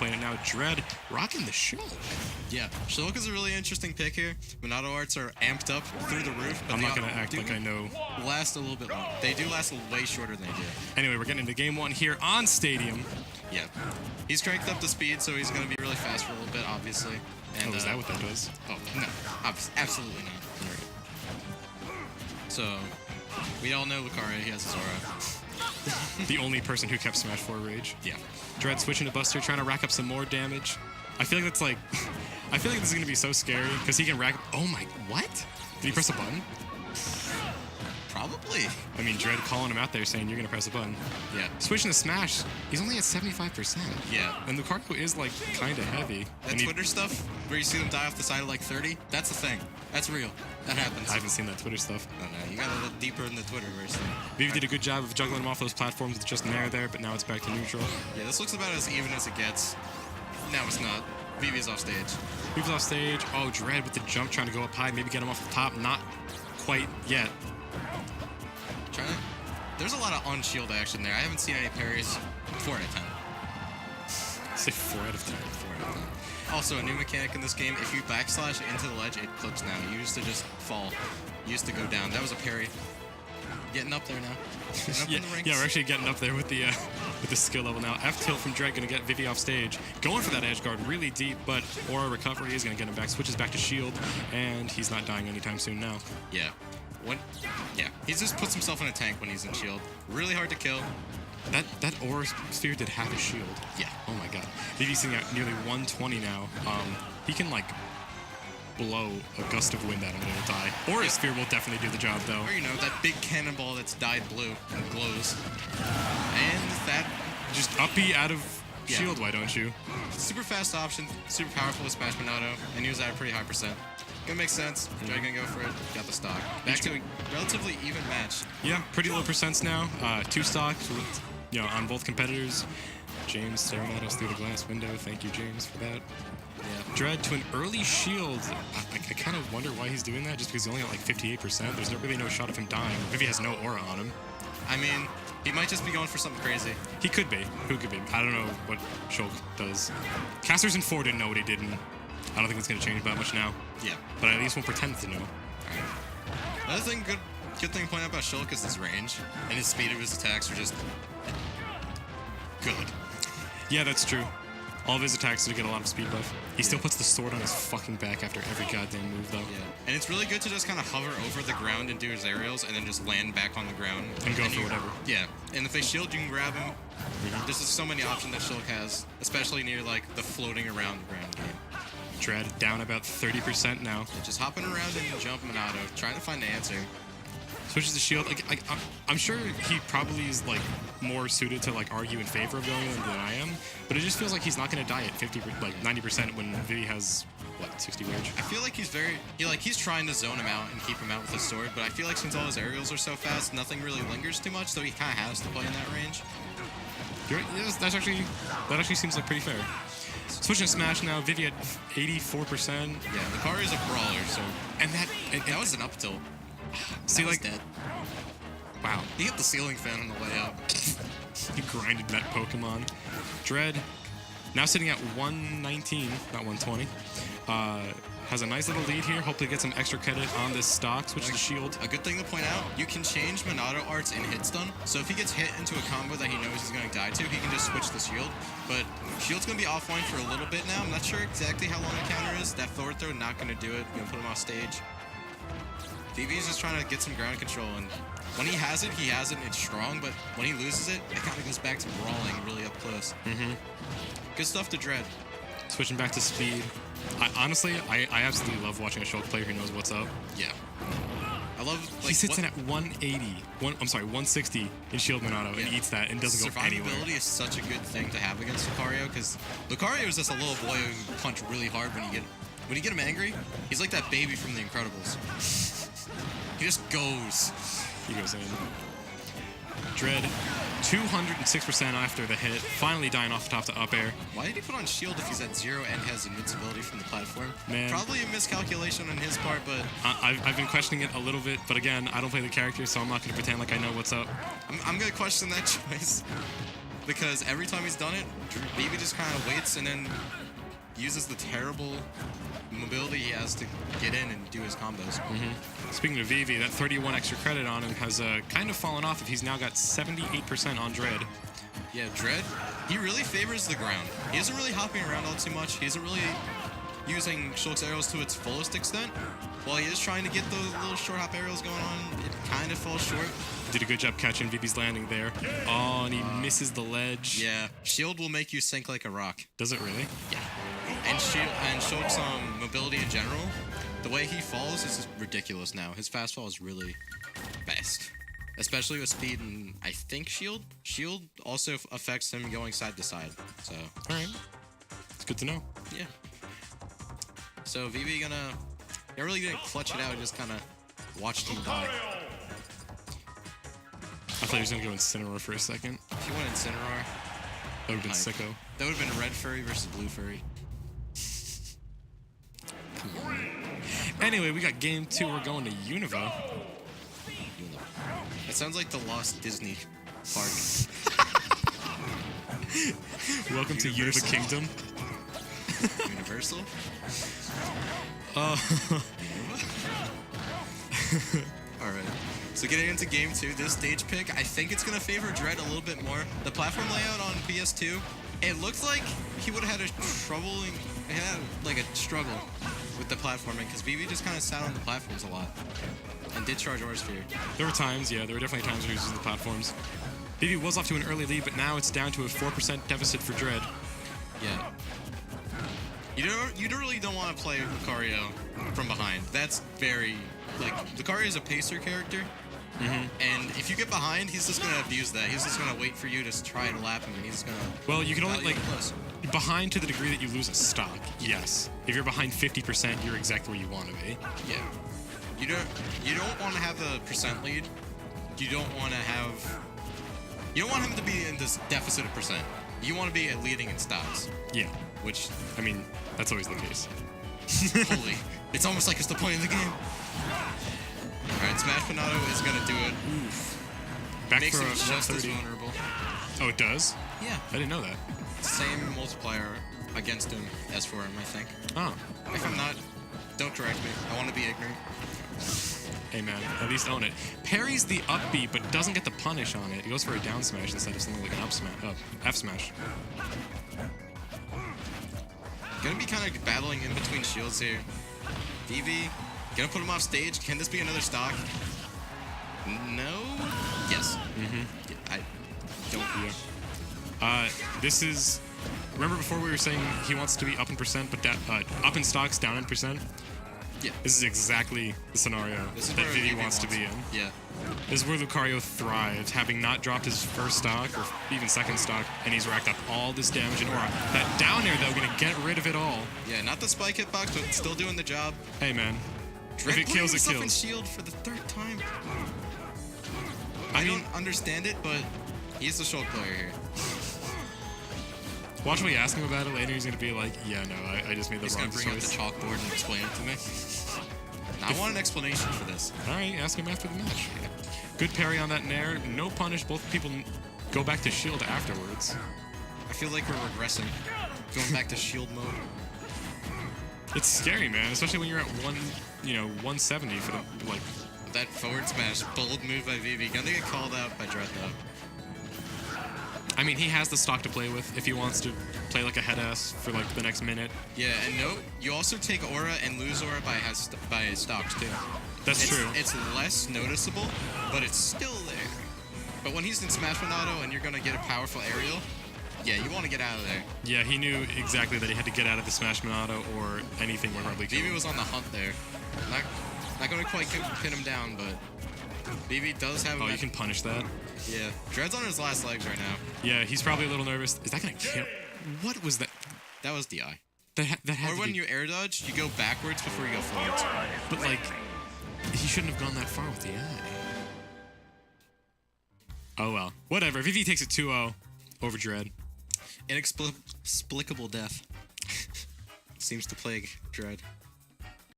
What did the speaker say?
playing it now. Dread rocking the Shulk. Yeah, Shulk is a really interesting pick here. Monado arts are amped up through the roof. But I'm not going to act like I know. Last a little bit longer. They do last way shorter than they do. Anyway, we're getting into game one here on Stadium. Yeah. He's cranked up the speed, so he's going to be really fast for a little bit, obviously. And, is that what that does? Oh, no. Absolutely not. So, we all know Lucario. He has his aura. The only person who kept Smash 4 Rage. Yeah. Dread switching to Buster, trying to rack up some more damage. I feel like that's like... I feel like this is going to be so scary, because he can rack... Oh my... What? Did he press a button? Probably. I mean, Dread calling him out there saying you're going to press a button. Yeah. Switching to Smash, he's only at 75%. Yeah. And Lucario is, like, kind of heavy. That Twitter stuff, where you see them die off the side of, like, 30, that's a thing. That's real. That happens. I haven't seen that Twitter stuff. Oh, no. You gotta look deeper in the Twitterverse. Vivi did a good job of juggling him off those platforms with just an air there, but now it's back to neutral. Yeah, this looks about as even as it gets. Now it's not. Vivi's off stage. Vivi's off stage. Oh, Dread with the jump, trying to go up high, maybe get him off the top. Not quite yet. There's a lot of on-shield action there. I haven't seen any parries. 4 out of 10. Say 4 out of 10. 4 out of 10. Also, a new mechanic in this game, if you backslash into the ledge, it clips now. You used to just fall. You used to go down. That was a parry. Getting up there now. Up yeah, in the ranks. Yeah, we're actually getting up there with the skill level now. F-tilt from Dread going to get Vivi off stage. Going for that edge guard really deep, but Aura recovery is going to get him back. Switches back to shield, and he's not dying anytime soon now. Yeah. Yeah, he just puts himself in a tank when he's in shield. Really hard to kill. That Aura sphere did half his shield. Yeah. Oh my god. Vivi's sitting at nearly 120 now. He can like blow a gust of wind at him and it'll die. Aura sphere will definitely do the job though. Or you know, that big cannonball that's dyed blue and glows. And that just uppy out of shield, why don't you? Super fast option, super powerful with Smash Monado, and he was at a pretty high percent. Gonna make sense. Dread gonna go for it. Got the stock. Back to a relatively even match. Yeah, pretty low percents now. 2 stocks, you know, on both competitors. James staring at us through the glass window. Thank you, James, for that. Yeah. Dread to an early shield. I kind of wonder why he's doing that, just because he's only at like 58%. There's really no shot of him dying. Vivi has no aura on him. I mean, he might just be going for something crazy. He could be. Who could be? I don't know what Shulk does. Casters in 4 didn't know what he did, and I don't think it's going to change that much now. Yeah. But I at least won't pretend to know. Alright. Another thing, good thing to point out about Shulk is his range, and his speed of his attacks are just good. Yeah, that's true. All of his attacks do get a lot of speed buff. He still puts the sword on his fucking back after every goddamn move, though. Yeah. And it's really good to just kind of hover over the ground and do his aerials, and then just land back on the ground. And go for whatever. Yeah. And if they shield, you can grab him. There's just so many options that Shulk has, especially near, like, the floating around the ground game. Dread down about 30% now. Yeah, just hopping around and jumping Monado, trying to find the answer. Switches the shield. I'm sure he probably is like more suited to like argue in favor of going than I am, but it just feels like he's not going to die at 90% when Vivi has what 60 rage. I feel like he's trying to zone him out and keep him out with his sword, but I feel like since all his aerials are so fast, nothing really lingers too much, so he kind of has to play in that range. That actually seems like pretty fair. Switching to Smash now, Vivi at 84%. Yeah, Lucario's a brawler, so and that was an up tilt. See, like, dead. Wow, he hit the ceiling fan on the way up. He grinded that Pokemon. Dread, now sitting at 119, not 120. Has a nice little lead here. Hopefully get some extra credit on this stock. Switch to shield. A good thing to point out, you can change Monado arts in hit stun. So if he gets hit into a combo that he knows he's going to die to, he can just switch the shield. But shield's going to be offline for a little bit now. I'm not sure exactly how long the counter is. That forward throw, not going to do it. Going to put him off stage. Vivi's just trying to get some ground control, and when he has it, it's strong, but when he loses it, it kind of goes back to brawling really up close. Good stuff to Dread. Switching back to speed. Honestly, I absolutely love watching a Shulk player who knows what's up. Yeah. I love, like, he sits in at 160 in shield Monado and eats that and doesn't go anywhere. Survivability is such a good thing to have against Lucario, because Lucario is just a little boy who can punch really hard when you get him angry. He's like that baby from The Incredibles. He just goes. He goes in. Dread, 206% after the hit. Finally dying off the top to up air. Why did he put on shield if he's at 0 and has invincibility from the platform? Man. Probably a miscalculation on his part, but... I've been questioning it a little bit, but again, I don't play the character, so I'm not going to pretend like I know what's up. I'm going to question that choice. because every time he's done it, Vivi just kind of waits and then uses the terrible mobility he has to get in and do his combos. Speaking of Vivi, that 31 extra credit on him has kind of fallen off if he's now got 78% on Dread. Yeah, Dread, he really favors the ground. He isn't really hopping around all too much. He isn't really using Shulk's arrows to its fullest extent. While he is trying to get those little short hop arrows going on, it kind of falls short. Did a good job catching Vivi's landing there. Oh, and he misses the ledge. Yeah, shield will make you sink like a rock. Does it really? Yeah. And Shulk's mobility in general, the way he falls is ridiculous now. His fast fall is really best. Especially with speed and, I think, shield. Shield also affects him going side to side. So. Alright. It's good to know. Yeah. So Vivi not really gonna clutch it out, just kind of watched him die. I thought he was gonna go Incineroar for a second. If he went Incineroar, that would have been sicko. That would have been red furry versus blue furry. Anyway, we got game 2. We're going to Unova. It sounds like the Lost Disney park. Welcome to Unova Kingdom. Universal? Alright. So getting into game 2, this stage pick, I think it's going to favor Dread a little bit more. The platform layout on PS2, it looked like he would have had a struggle with the platforming, because Vivi just kind of sat on the platforms a lot and did charge Aura Sphere. There were times, yeah, there were definitely times where he was using the platforms. Vivi was off to an early lead, but now it's down to a 4% deficit for Dread. Yeah. You really don't want to play Lucario from behind. That's very, Lucario is a pacer character, and if you get behind, he's just going to abuse that. He's just going to wait for you to try to lap him, and he's going to... Well, you can only, behind to the degree that you lose a stock, yes. If you're behind 50%, you're exactly where you want to be. Yeah. You don't want to have the percent lead. You don't want him to be in this deficit of percent. You want to be leading in stocks. Yeah. Which, I mean, that's always the case. Holy. It's almost like it's the point of the game. Alright, Smash Panado is going to do it. Oof. Back Makes for him a just as 130. vulnerable. Oh, it does? Yeah. I didn't know that. Same multiplier against him as for him, I think. Oh. If I'm not, don't correct me. I want to be ignorant. Hey man, at least own it. Parries the up B, but doesn't get the punish on it. He goes for a down smash instead of something like an F smash. Gonna be kind of battling in between shields here. Vivi, gonna put him off stage. Can this be another stock? No? Yes. Yeah, I don't. Yeah. This is... Remember before we were saying he wants to be up in percent, but up in stocks, down in percent? Yeah. This is exactly the scenario that Vivi wants to be in. Yeah. This is where Lucario thrives, having not dropped his first stock or even second stock, and he's racked up all this damage and aura. That down air, though, gonna get rid of it all. Yeah, not the spike hitbox, but still doing the job. Hey, man. Dread if it kills, it himself in kills. shield for the 3rd time. I don't understand it, but he's the Shulk player here. Watch when you ask him about it later, he's gonna be like, yeah, no, I just made the wrong choice. He's gonna bring out the chalkboard and explain it to me. I want an explanation for this. Alright, ask him after the match. Good parry on that nair, no punish, both people go back to shield afterwards. I feel like we're regressing. Going back to shield mode. It's scary, man, especially when you're at 170 for the, like... That forward smash, bold move by Vivi. Gonna get called out by Dread, though. I mean, he has the stock to play with if he wants to play like a head ass for like the next minute. Yeah, and note, you also take aura and lose aura by stocks too. That's true. It's less noticeable, but it's still there. But when he's in Smash Monado and you're gonna get a powerful aerial, yeah, you want to get out of there. Yeah, he knew exactly that he had to get out of the Smash Monado or anything would probably kill him. Vivi was on the hunt there. Not gonna quite pin him down, but Vivi does have. Oh, you can punish that. Yeah, Dread's on his last legs right now. Yeah, he's probably a little nervous. Is that gonna kill? What was that? That was DI. That had or to when be... you air dodge, you go backwards before you go forwards. But like, he shouldn't have gone that far with the eye. Oh well, whatever. Vivi takes it 2-0 over Dread. Inexplicable death seems to plague Dread.